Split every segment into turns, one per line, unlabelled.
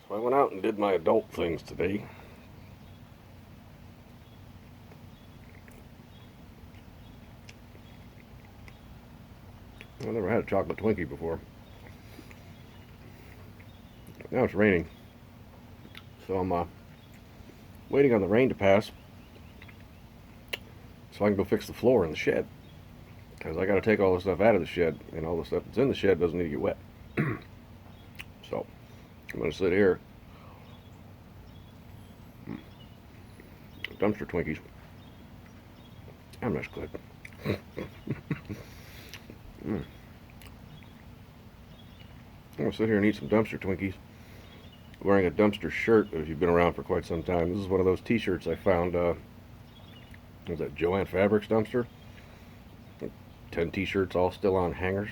So I went out and did my adult things today. I've never had a chocolate Twinkie before. Now it's raining, so I'm waiting on the rain to pass so I can go fix the floor in the shed. Because I got to take all the stuff out of the shed, and all the stuff that's in the shed doesn't need to get wet. So I'm going to sit here. Dumpster Twinkies. And that's good. I'm going to sit here and eat some dumpster Twinkies. Wearing a dumpster shirt if you've been around for quite some time. This is one of those t-shirts I found. Was that Joann Fabrics dumpster? 10 t-shirts all still on hangers.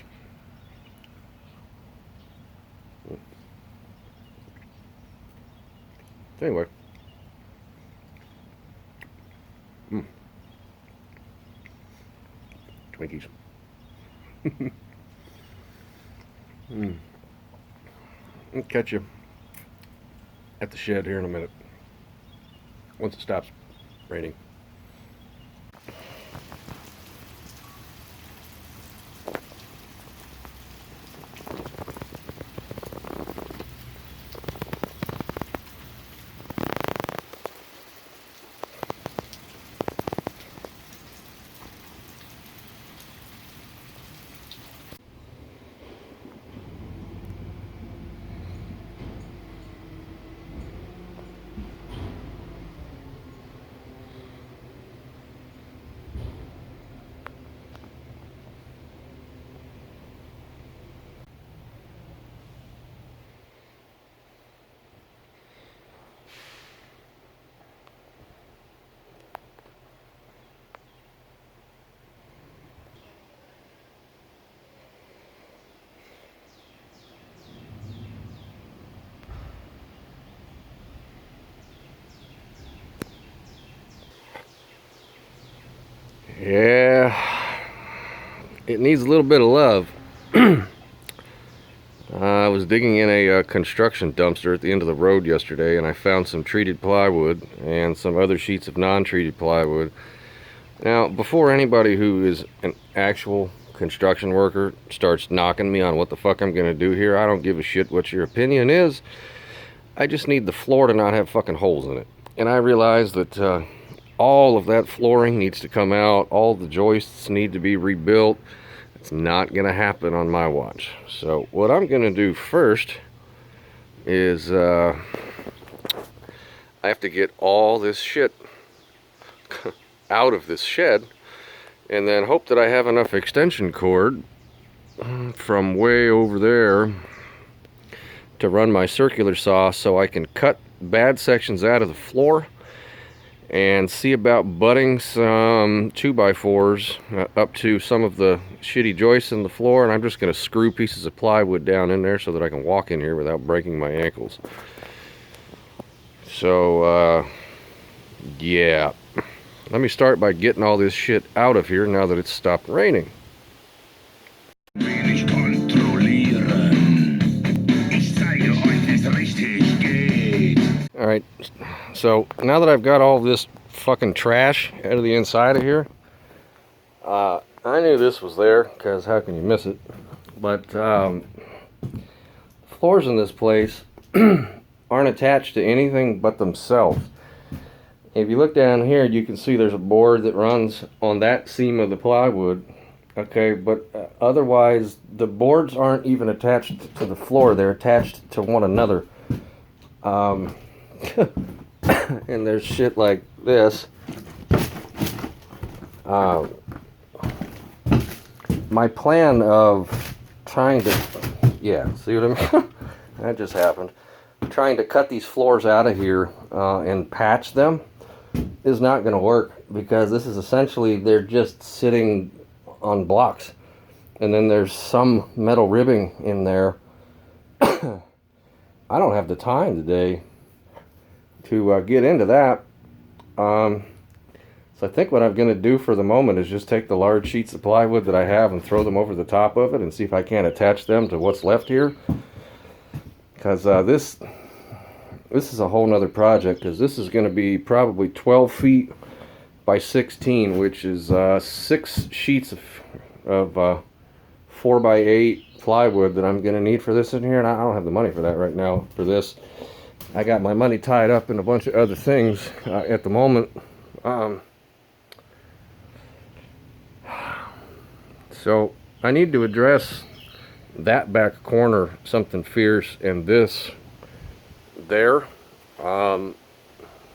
Anyway. Twinkies. I'll catch you at the shed here in a minute. Once it stops raining. Yeah, it needs a little bit of love. I was digging in a construction dumpster at the end of the road yesterday, and I found some treated plywood and some other sheets of non-treated plywood. Now, before anybody who is an actual construction worker starts knocking me on what the fuck I'm gonna do here, I don't give a shit what your opinion is. I just need the floor to not have fucking holes in it. And I realize that all of that flooring needs to come out. All the joists need to be rebuilt. It's not gonna happen on my watch. So what I'm gonna do first is I have to get all this shit out of this shed, and then hope that I have enough extension cord from way over there to run my circular saw so I can cut bad sections out of the floor and see about butting some 2x4s up to some of the shitty joists in the floor. And I'm just going to screw pieces of plywood down in there so that I can walk in here without breaking my ankles. So yeah, let me start by getting all this shit out of here now that it's stopped raining. Alright, so now that I've got all this fucking trash out of the inside of here, I knew this was there, because how can you miss it? But floors in this place aren't attached to anything but themselves. If you look down here, you can see there's a board that runs on that seam of the plywood. Okay, but otherwise, the boards aren't even attached to the floor. They're attached to one another. And there's shit like this. My plan of trying to, yeah, see what I mean? That just happened. Trying to cut these floors out of here and patch them is not going to work, because this is essentially, they're just sitting on blocks, and then there's some metal ribbing in there. I don't have the time today to get into that. So I think what I'm going to do for the moment is just take the large sheets of plywood that I have and throw them over the top of it and see if I can't attach them to what's left here. Because this this is a whole nother project, because this is going to be probably 12 feet by 16, which is 6 sheets of 4 by 8 plywood that I'm going to need for this in here, and I don't have the money for that right now for this. I got my money tied up in a bunch of other things at the moment. So I need to address that back corner something fierce, and this there. And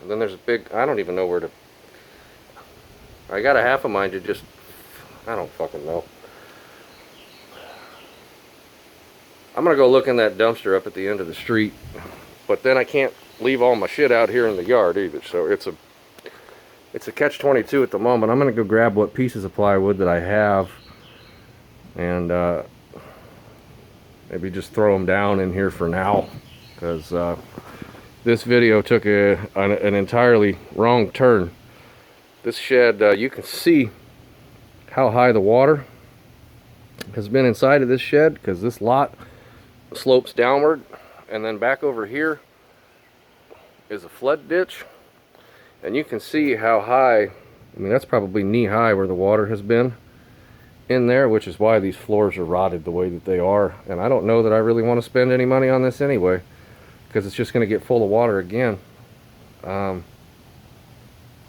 then there's a big, I don't even know where to, I got a half a mind to just, I don't fucking know. I'm gonna go look in that dumpster up at the end of the street, but then I can't leave all my shit out here in the yard either, so it's a catch-22 at the moment. I'm gonna go grab what pieces of plywood that I have, and maybe just throw them down in here for now, because this video took an entirely wrong turn. This shed, you can see how high the water has been inside of this shed, because this lot slopes downward, and then back over here is a flood ditch, and you can see how high, I mean, that's probably knee high where the water has been in there, which is why these floors are rotted the way that they are. And I don't know that I really want to spend any money on this anyway, because it's just going to get full of water again.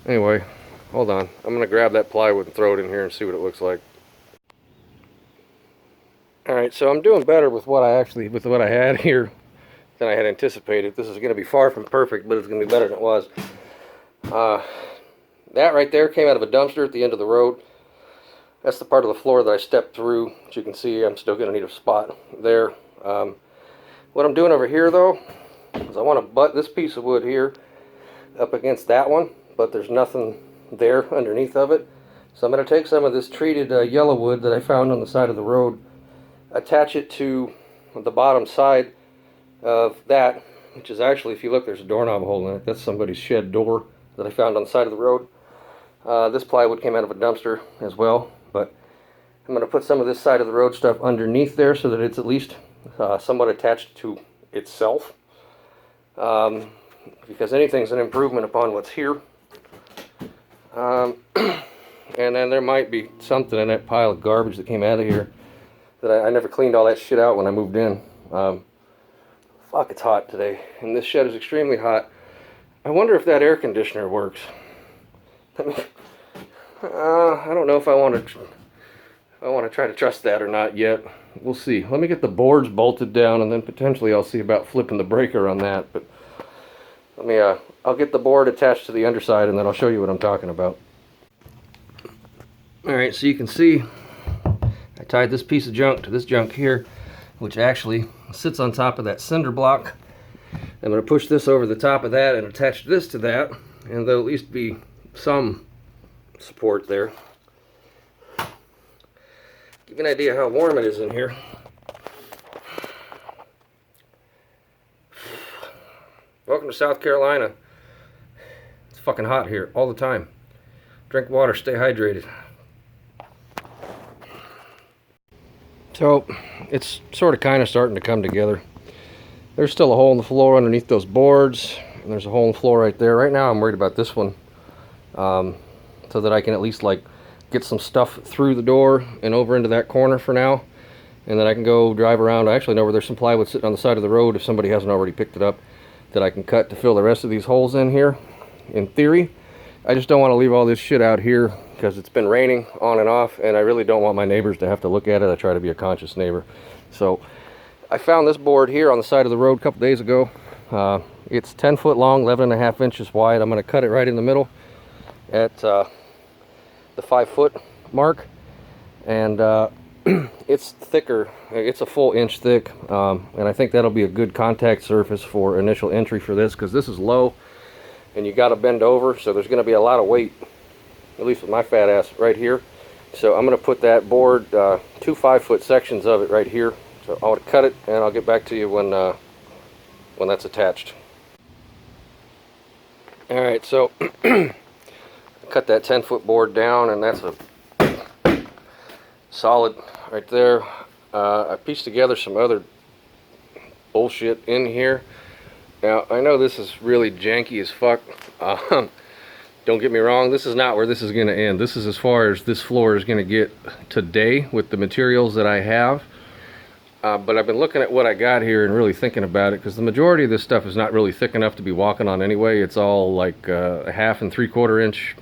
Anyway, hold on, I'm going to grab that plywood and throw it in here and see what it looks like. Alright, so I'm doing better with what I had here than I had anticipated. This is going to be far from perfect, but it's going to be better than it was. That right there came out of a dumpster at the end of the road. That's the part of the floor that I stepped through. As you can see, I'm still going to need a spot there. What I'm doing over here, though, is I want to butt this piece of wood here up against that one, but there's nothing there underneath of it. So I'm going to take some of this treated yellow wood that I found on the side of the road, attach it to the bottom side of that, which is actually, if you look, there's a doorknob hole in it. That's somebody's shed door that I found on the side of the road. This plywood came out of a dumpster as well, but I'm going to put some of this side of the road stuff underneath there so that it's at least somewhat attached to itself, because anything's an improvement upon what's here. And then there might be something in that pile of garbage that came out of here that I never cleaned all that shit out when I moved in. Fuck, it's hot today, and this shed is extremely hot. I wonder if that air conditioner works. I mean, I don't know if I want to try to trust that or not yet. We'll see. Let me get the boards bolted down, and then potentially I'll see about flipping the breaker on that. But let me, I'll get the board attached to the underside, and then I'll show you what I'm talking about. Alright, so you can see I tied this piece of junk to this junk here, which actually sits on top of that cinder block. I'm going to push this over the top of that and attach this to that, and there'll at least be some support there. Give you an idea how warm it is in here. Welcome to South Carolina. It's fucking hot here all the time. Drink water, stay hydrated. So it's sort of kind of starting to come together. There's still a hole in the floor underneath those boards, and there's a hole in the floor right there. Right now I'm worried about this one, so that I can at least like get some stuff through the door and over into that corner for now, and then I can go drive around. I actually know where there's some plywood sitting on the side of the road, if somebody hasn't already picked it up, that I can cut to fill the rest of these holes in here, in theory. I just don't want to leave all this shit out here because it's been raining on and off, and I really don't want my neighbors to have to look at it. I try to be a conscious neighbor. So I found this board here on the side of the road a couple days ago. It's 10 foot long, 11.5 inches wide. I'm going to cut it right in the middle at the 5 foot mark, and it's thicker. It's a full inch thick, and I think that'll be a good contact surface for initial entry for this, because this is low and you got to bend over, so there's going to be a lot of weight, at least with my fat ass right here. So I'm going to put that board, 2 5 foot sections of it right here. So I want to cut it, and I'll get back to you when that's attached. Alright, so cut that 10 foot board down, and that's a solid right there. I pieced together some other bullshit in here. Now, I know this is really janky as fuck. Don't get me wrong, this is not where this is going to end. This is as far as this floor is going to get today with the materials that I have. But I've been looking at what I got here and really thinking about it, because the majority of this stuff is not really thick enough to be walking on anyway. It's all like 1/2 and 3/4 inch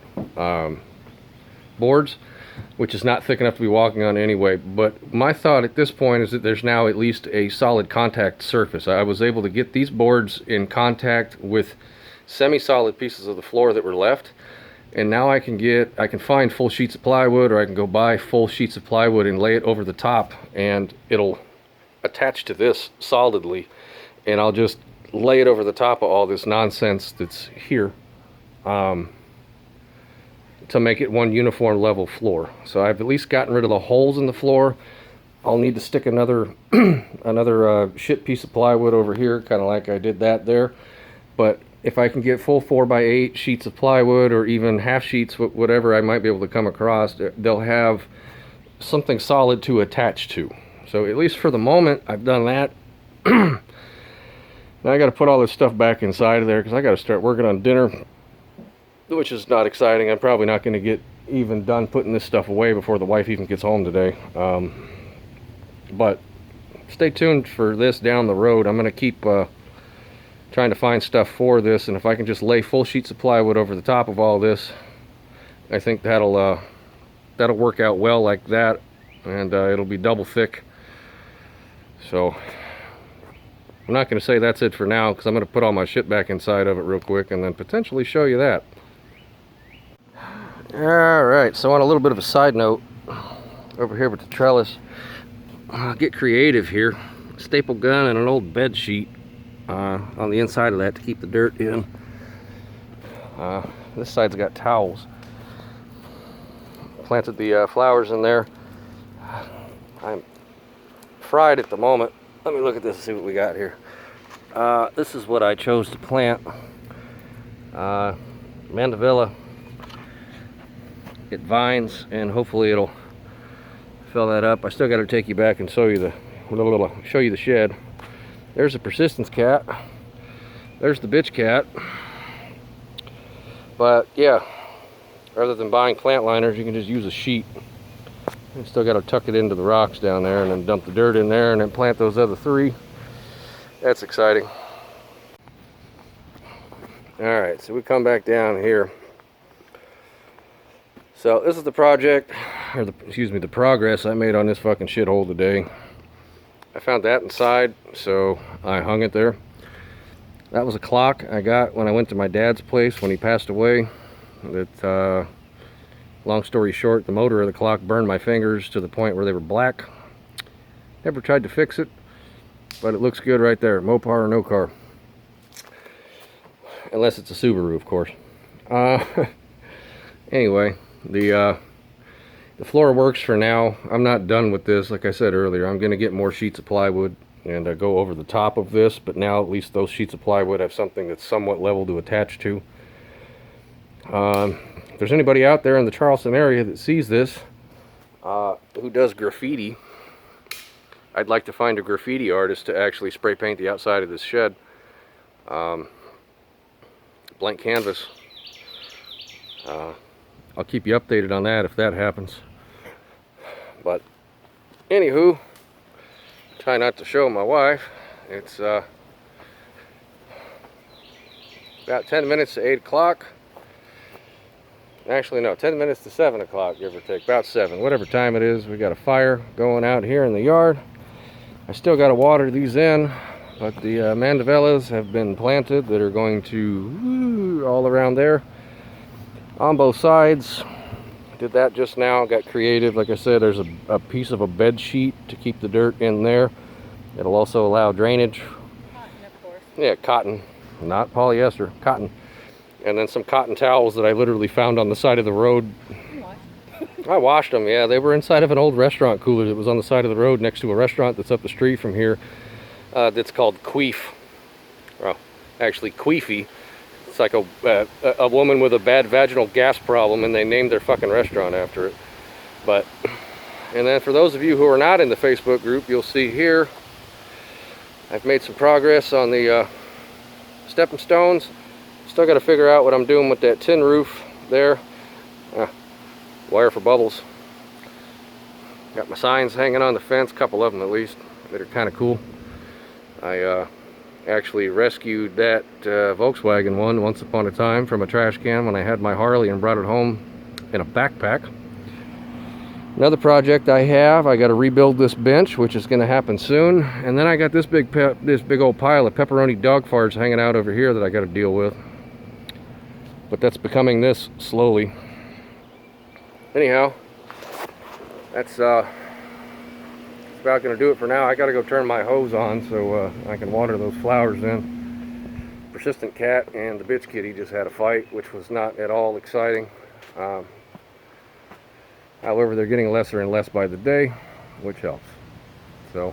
boards, which is not thick enough to be walking on anyway. But my thought at this point is that there's now at least a solid contact surface. I was able to get these boards in contact with semi-solid pieces of the floor that were left, and now I can find full sheets of plywood, or I can go buy full sheets of plywood and lay it over the top, and it'll attach to this solidly, and I'll just lay it over the top of all this nonsense that's here, to make it one uniform level floor. So I've at least gotten rid of the holes in the floor. I'll need to stick another shit piece of plywood over here, kind of like I did that there. But if I can get full 4x8 sheets of plywood, or even half sheets, whatever I might be able to come across, they'll have something solid to attach to. So at least for the moment, I've done that. Now I got to put all this stuff back inside of there, because I got to start working on dinner, which is not exciting. I'm probably not going to get even done putting this stuff away before the wife even gets home today. But stay tuned for this down the road. I'm going to keep trying to find stuff for this, and if I can just lay full sheets of plywood over the top of all this, I think that'll work out well like that, and it'll be double thick. So I'm not going to say that's it for now, because I'm going to put all my shit back inside of it real quick and then potentially show you that. Alright, so on a little bit of a side note, over here with the trellis, I'll get creative here. Staple gun and an old bed sheet on the inside of that to keep the dirt in. This side's got towels. Planted the flowers in there. I'm fried at the moment. Let me look at this and see what we got here. This is what I chose to plant. Mandevilla. It vines, and hopefully it'll fill that up. I still got to take you back and show you the shed. There's the persistence cat. There's the bitch cat. But yeah, rather than buying plant liners, you can just use a sheet. You still got to tuck it into the rocks down there, and then dump the dirt in there, and then plant those other 3. That's exciting. Alright, so we come back down here. So this is the project, or the progress I made on this fucking shithole today. I found that inside, so I hung it there. That was a clock I got when I went to my dad's place when he passed away. That, long story short, the motor of the clock burned my fingers to the point where they were black. Never tried to fix it, but it looks good right there. Mopar or no car. Unless it's a Subaru, of course. Anyway, the floor works for now. I'm not done with this. Like I said earlier, I'm going to get more sheets of plywood and go over the top of this, but now at least those sheets of plywood have something that's somewhat level to attach to. If there's anybody out there in the Charleston area that sees this, who does graffiti, I'd like to find a graffiti artist to actually spray paint the outside of this shed. Blank canvas. I'll keep you updated on that if that happens. But anywho, try not to show my wife. It's about 10 minutes to 8 o'clock. Actually, no, 10 minutes to 7 o'clock, give or take. About 7, whatever time it is. We got a fire going out here in the yard. I still got to water these in, but the mandevillas have been planted that are going to all around there on both sides. Did that just now, got creative. Like I said, there's a piece of a bed sheet to keep the dirt in there. It'll also allow drainage.
Cotton, of course.
Yeah, cotton, not polyester, cotton. And then some cotton towels that I literally found on the side of the road. I washed them, yeah. They were inside of an old restaurant cooler that was on the side of the road next to a restaurant that's up the street from here. That's called Queef. Well, actually Queefy. It's like a woman with a bad vaginal gas problem, and they named their fucking restaurant after it. But, and then for those of you who are not in the Facebook group, you'll see here I've made some progress on the stepping stones. Still got to figure out what I'm doing with that tin roof there. Wire for bubbles. Got my signs hanging on the fence, a couple of them at least, that are kind of cool. I actually rescued that Volkswagen one once upon a time from a trash can when I had my Harley and brought it home in a backpack. Another project I got to rebuild this bench, which is going to happen soon. And then I got this big old pile of pepperoni dog farts hanging out over here that I got to deal with. But that's becoming this slowly. Anyhow, that's about going to do it for now. I got to go turn my hose on so I can water those flowers in. Persistent cat and the bitch kitty just had a fight, which was not at all exciting. However, they're getting lesser and less by the day, which helps. So,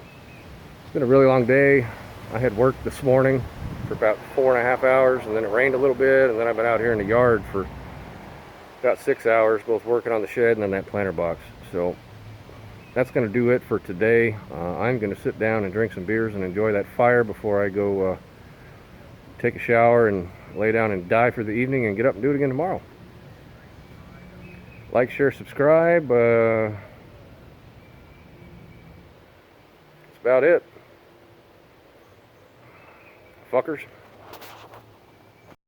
it's been a really long day. I had work this morning for about 4.5 hours, and then it rained a little bit, and then I've been out here in the yard for about 6 hours, both working on the shed and then that planter box. So, that's going to do it for today. I'm going to sit down and drink some beers and enjoy that fire before I go take a shower and lay down and die for the evening and get up and do it again tomorrow. Like, share, subscribe. That's about it. Fuckers.